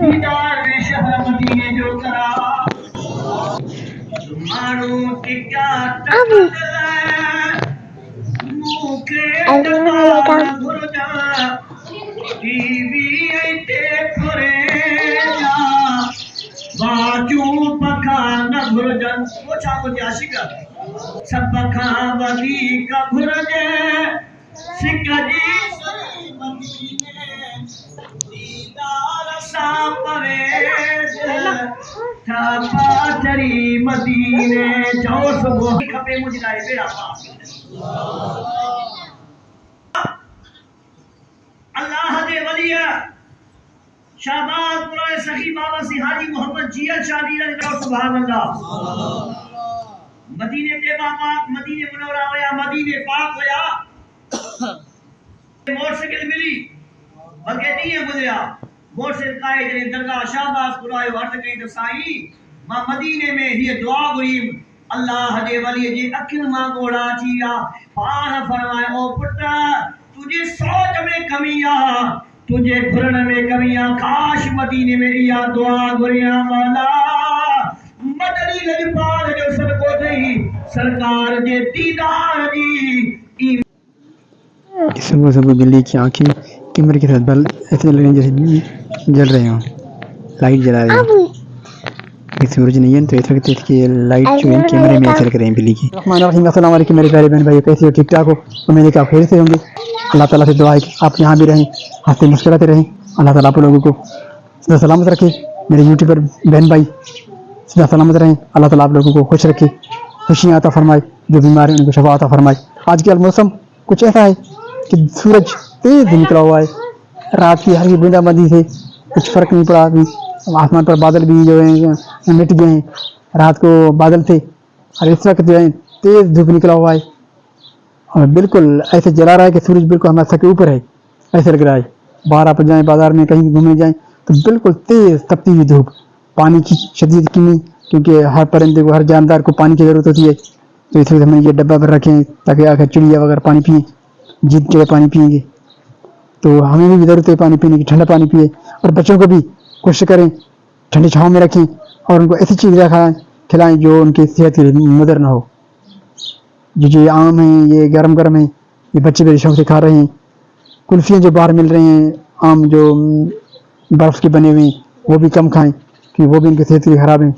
دیدار شہر مدینے جو کرا مانو کے کیا ٹکر موکے ٹکا گھر جا ٹی وی تے کھرے جا باجو پکا نہ گھر جن پوچھا مجھے عاشقہ سب کھا بدی کا گھر جے سکھ جی سری مدینے دیدار سا پریج چھاپا چری مدینے جاؤ صبح کھپے مجھے لائے بیڑا اللہ دے ولی شہباز پرائے سخی بابا سی حاجی محمد جیل شادی رہا سبحان اللہ مدینے دیبا پاک مدینے منورہ ہویا مدینے پاک ہویا موٹ سکل ملی بلکہ نہیں گزریا موٹ سے کہے جنہیں درگاہ شہباز پرائے وارد کہیں تو سائی ماں مدینے میں یہ دعا گریم اللہ دے ولی جی اکھن ماں گوڑا چیا پاہ فرمائے او پٹا تجھے سوچ میں کمیاں تجھے گھرن میں کمیاں کاش مدینے میں یا دعا گریاں مولا مدنی لجپال جو سر کو دئی سرکار جے دیدار جی صبح صبح بلی کی آنکھیں کمر کے ساتھ بل ایسے لگ رہے ہیں جیسے جل رہے ہوں لائٹ جلا رہے ہیں سورج نہیں ہے تو ایسا لگتا ہے کہ لائٹ جو ہے کیمرے میں ایسے لگ رہے ہیں بلی کی الرحمن الرحیم السلام علیکم میرے پیارے بہن بھائی کیسے ہو ٹھیک ٹھاک ہو امید ہے آپ خیر سے ہوں گے اللہ تعالیٰ سے دعا ہے کہ آپ یہاں بھی رہیں ہنستے مسکراتے رہیں اللہ تعالیٰ آپ لوگوں کو سدا سلامت رکھے میرے یوٹیوبر بہن بھائی سدا سلامت رہیں اللہ تعالیٰ آپ لوگوں کو خوش رکھے خوشیاں عطا فرمائے جو بیمار ہیں ان کو شفا عطا فرمائے آج کل موسم کچھ ایسا ہے کہ سورج تیز نکلا ہوا ہے رات کی ہلکی بوندا بندی سے کچھ فرق نہیں پڑا ابھی آسمان پر بادل بھی جو ہیں مٹ گئے ہیں رات کو بادل تھے اور اس وقت جو ہے تیز دھوپ نکلا ہوا ہے اور بالکل ایسے جلا رہا ہے کہ سورج بالکل ہمارے سر کے اوپر ہے ایسے لگ رہا ہے باہر آپ جائیں بازار میں کہیں گھومنے جائیں تو بالکل تیز تپتی ہوئی دھوپ پانی کی شدید کمی کیونکہ ہر پرندے کو ہر جاندار کو پانی کی ضرورت ہوتی ہے تو اس لیے ہم نے یہ ڈبہ پر رکھے ہیں تاکہ آخر چڑیا وغیرہ پانی پئیں جیت کے پانی پئیں گے تو ہمیں بھی ضرورت ہے پانی پینے کی ٹھنڈا پانی پیے اور بچوں کو بھی کوشش کریں ٹھنڈی چھاؤں میں رکھیں اور ان کو ایسی چیزیں کھلائیں جو ان کی صحت کے لیے مضر نہ ہو جو آم ہیں یہ گرم گرم ہیں یہ بچے بڑے شوق سے کھا رہے ہیں کلفیاں جو باہر مل رہے ہیں آم جو برف کے بنے ہوئے ہیں وہ بھی کم کھائیں کہ وہ بھی ان کی صحت کے لیے خراب ہیں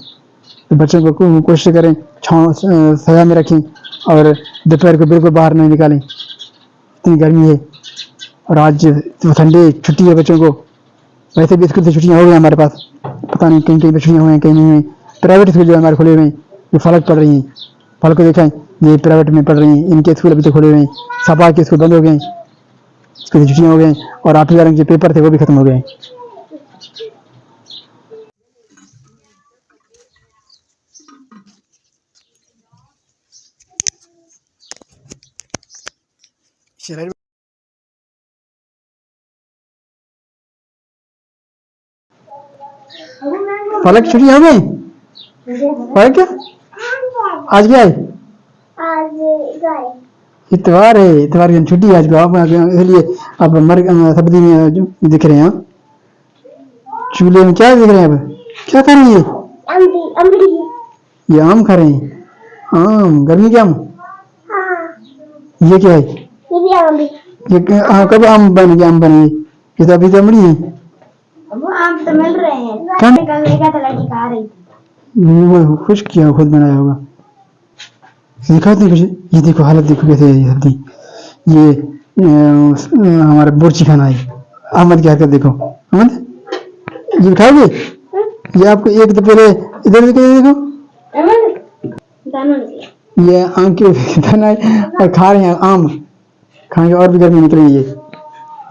تو بچوں کو کوشش کریں چھاؤں سایہ میں رکھیں اور دوپہر کو بالکل باہر نہیں نکالیں اتنی گرمی ہے اور آج سنڈے چھٹی ہے بچوں کو ویسے بھی اسکول سے چھٹیاں ہو گئی ہمارے پاس پتہ نہیں کہیں کہیں چھٹیاں ہوئی ہیں کہیں نہیں ہوئی پرائیویٹ اسکول جو ہمارے کھلے ہوئے ہیں یہ فلک پڑھ رہی ہیں فلک کو دیکھیں یہ پرائیویٹ میں پڑھ رہی ہیں ان کے اسکول ابھی تو کھلے ہوئے ہیں سبا کے اسکول بند ہو گئے ہیں اس کی چھٹیاں ہو گئے ہیں اور 8,000 کے پیپر تھے وہ بھی ختم ہو گئے ہیں فلک چھٹیاں ہو گئی فلک کیا آج کیا ہے اتوار ہے اتوار کی چھٹی ہے آج کو آپ اس لیے آپ سبزی میں دکھ رہے ہیں چولہے میں کیا دیکھ رہے ہیں آپ کیا کر رہی ہے یہ آم کھا رہے ہیں آم گرمی کے آم یہ کیا ہے یہ کب آم بن گیا آم بنے یہ تو ابھی تو مڑی ہے خوش کیا خود بنایا ہوگا دکھاتے کچھ یہ دیکھو حالت دیکھو کیسے ہے سبزی یہ ہمارا بورچی کھانا ہے احمد کی حرکت دیکھو احمد یہ کھاؤ گے یہ آپ کو ایک تو پہلے ادھر دیکھو یہ آم کے دانا ہے اور کھا رہے ہیں آم کھانے کے اور بھی گرمی نکل رہی ہے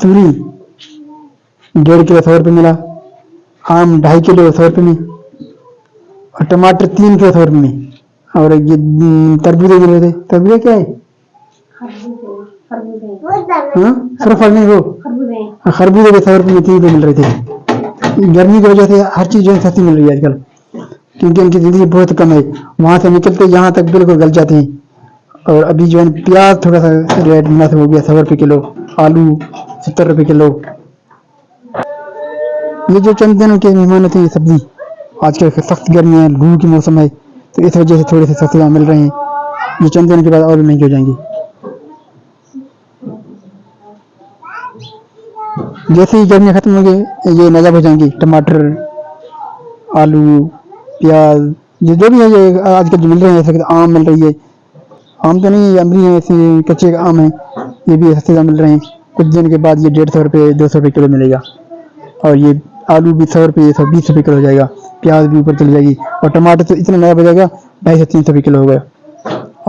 چوری 1.5 کلو 100 روپے ملا آم 2.5 کلو 100 روپے میں اور ٹماٹر 3 کلو 100 روپے میں اور یہ تربوز مل رہے تھے تربوز کیا ہے صرف پھل نہیں وہ خربوزے 100 روپے میں 3 مل رہے تھے گرمی کی وجہ سے ہر چیز جو ہے سستی مل رہی ہے آج کل کیونکہ ان کی زندگی بہت کم ہے وہاں سے نکلتے یہاں تک بالکل گل جاتے ہیں اور ابھی جو ہے پیاز تھوڑا سا ریٹ مناسب ہو گیا 100 روپے کلو آلو 70 روپے کلو یہ جو چند دنوں کے مہمان ہوتے ہیں یہ سبزی آج کل سخت گرمی ہے، لو کی موسم ہے، تو اس وجہ سے تھوڑے سے سستے دام مل رہے ہیں. یہ چند دنوں کے بعد اور بھی مہنگے ہو جائیں گے. جیسے ہی گرمیاں ختم ہوں گے یہ نازک ہو جائیں گی. ٹماٹر، آلو، پیاز، جو بھی ہے یہ آج کل جو مل رہے ہیں. ایسے آم مل رہی ہے، آم تو نہیں یہ امبری ہیں، ایسے کچے آم ہیں، یہ بھی سستے دام مل رہے ہیں. کچھ دن کے بعد یہ 150 روپے 200 روپے کلو ملے گا. اور یہ آلو بھی 100 روپے 120 روپے کلو ہو جائے گا. پیاز بھی اوپر چل جائے گی. اور ٹماٹر تو اتنا نیا ہو جائے گا 250 سے 300 روپے کلو ہو گیا.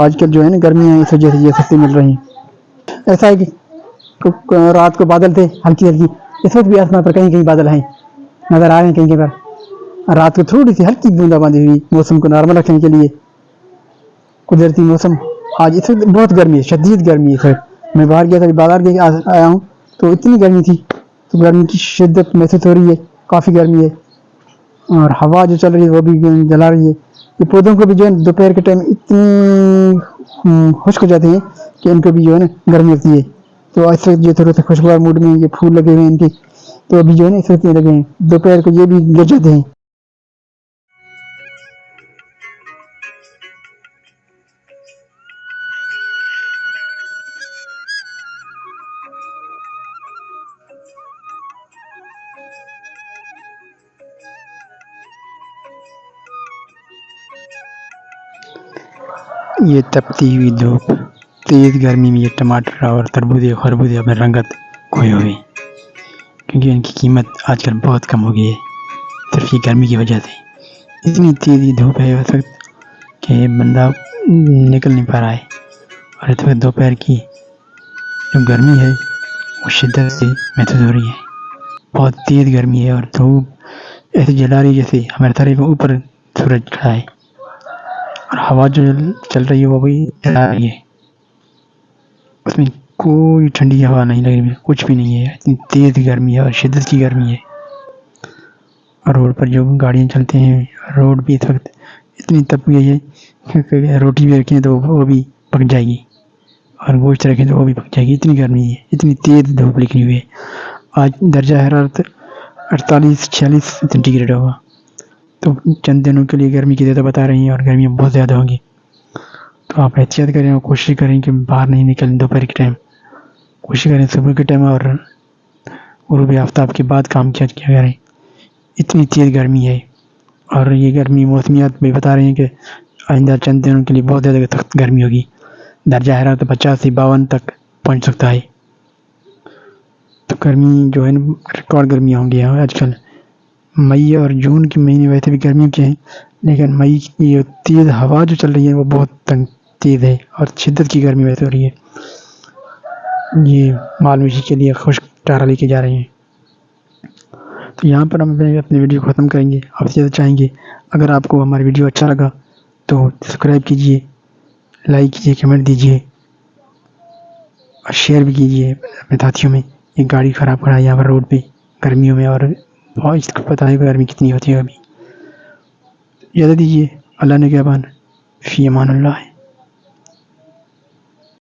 آج کل جو ہے نا گرمیاں ہیں اس وجہ سے یہ سستے مل رہی ہیں. ایسا ہے کہ رات کو بادل تھے ہلکی ہلکی، اس وقت بھی آسمان پر کہیں کہیں بادل ہیں نظر آ رہے ہیں کہیں کہیں پر. رات کو تھوڑی سی ہلکی بوندا باندی ہوئی موسم کو نارمل رکھنے کے لیے. قدرتی موسم آج اس وقت بہت گرمی ہے، شدید گرمی ہے. میں باہر گیا تھا، بازار کے آیا ہوں تو اتنی گرمی تھی، تو گرمی کی شدت محسوس ہو رہی ہے. کافی گرمی ہے اور ہوا جو چل رہی ہے وہ بھی جلا رہی ہے. یہ پودوں کو بھی جو ہے دوپہر کے ٹائم اتنی خشک ہو جاتے ہیں کہ ان کو بھی جو ہے نا گرمی لگتی ہے. تو اس وقت یہ تھوڑے سے خوشگوار موڈ میں یہ پھول لگے ہوئے ہیں ان کے، تو ابھی جو ہے نا اس وقت لگے ہیں. دوپہر کو یہ بھی گر جاتے ہیں. یہ تپتی ہوئی دھوپ، تیز گرمی میں یہ ٹماٹر اور تربوزے خربوزے اپنے رنگت کھوئے ہوئے، کیونکہ ان کی قیمت آج کل بہت کم ہو گئی ہے صرف یہ گرمی کی وجہ سے. اتنی تیز دھوپ ہے اس وقت کہ بندہ نکل نہیں پا رہا ہے. اور اس وقت دوپہر کی جو گرمی ہے وہ شدت سے محسوس ہو رہی ہے. بہت تیز گرمی ہے اور دھوپ ایسے جلا رہی ہے جیسے ہمارے سارے کے اوپر سورج کھڑا ہے. اور ہوا جو چل رہی ہے وہ بھی جلا رہی ہے، اس میں کوئی ٹھنڈی ہوا نہیں لگ رہی ہے، کچھ بھی نہیں ہے. اتنی تیز گرمی ہے اور شدت کی گرمی ہے. اور روڈ پر جو گاڑیاں چلتے ہیں روڈ بھی اس وقت اتنی تپ گئی ہے کہ روٹی بھی رکھیں تو وہ بھی پک جائے گی اور گوشت رکھیں تو وہ بھی پک جائے گی. اتنی گرمی ہے، اتنی تیز دھوپ نکلی ہوئی ہے. آج درجہ حرارت 48-46 سینٹی گریڈ ہوگا. تو چند دنوں کے لیے گرمی کی زیادہ بتا رہی ہیں اور گرمیاں بہت زیادہ ہوں گی. تو آپ احتیاط کریں اور کوشش کریں کہ باہر نہیں نکلیں دوپہر کے ٹائم. کوشش کریں صبح کے ٹائم اور غروب آفتاب کے بعد کام کیا کریں. اتنی تیز گرمی ہے اور یہ گرمی موسمیات بھی بتا رہی ہیں کہ آئندہ چند دنوں کے لیے بہت زیادہ سخت گرمی ہوگی. درجہ حرارت 50 سے 52 تک پہنچ سکتا ہے. تو گرمی جو ہے نا ریکارڈ گرمیاں ہوں گی آج کل. مئی اور جون کے مہینے ویسے بھی گرمیوں کے ہیں، لیکن مئی کی یہ تیز ہوا جو چل رہی ہے وہ بہت تیز ہے اور شدت کی گرمی ویسے ہو رہی ہے. یہ مال مویشی کے لیے خشک چارہ لے کے جا رہے ہیں. تو یہاں پر ہم اپنی ویڈیو ختم کریں گے. آپ سے چاہیں گے اگر آپ کو ہماری ویڈیو اچھا لگا تو سبسکرائب کیجئے، لائک کیجئے، کمنٹ دیجئے اور شیئر بھی کیجئے اپنے ساتھیوں میں. یہ گاڑی خراب کھڑا ہے یہاں پر روڈ پہ گرمیوں میں، اور بہت پتہ ہے گرمی کتنی ہوتی ہے. ابھی اجازت دیجیے. اللہ نے کیا بان، فی امان اللہ ہے.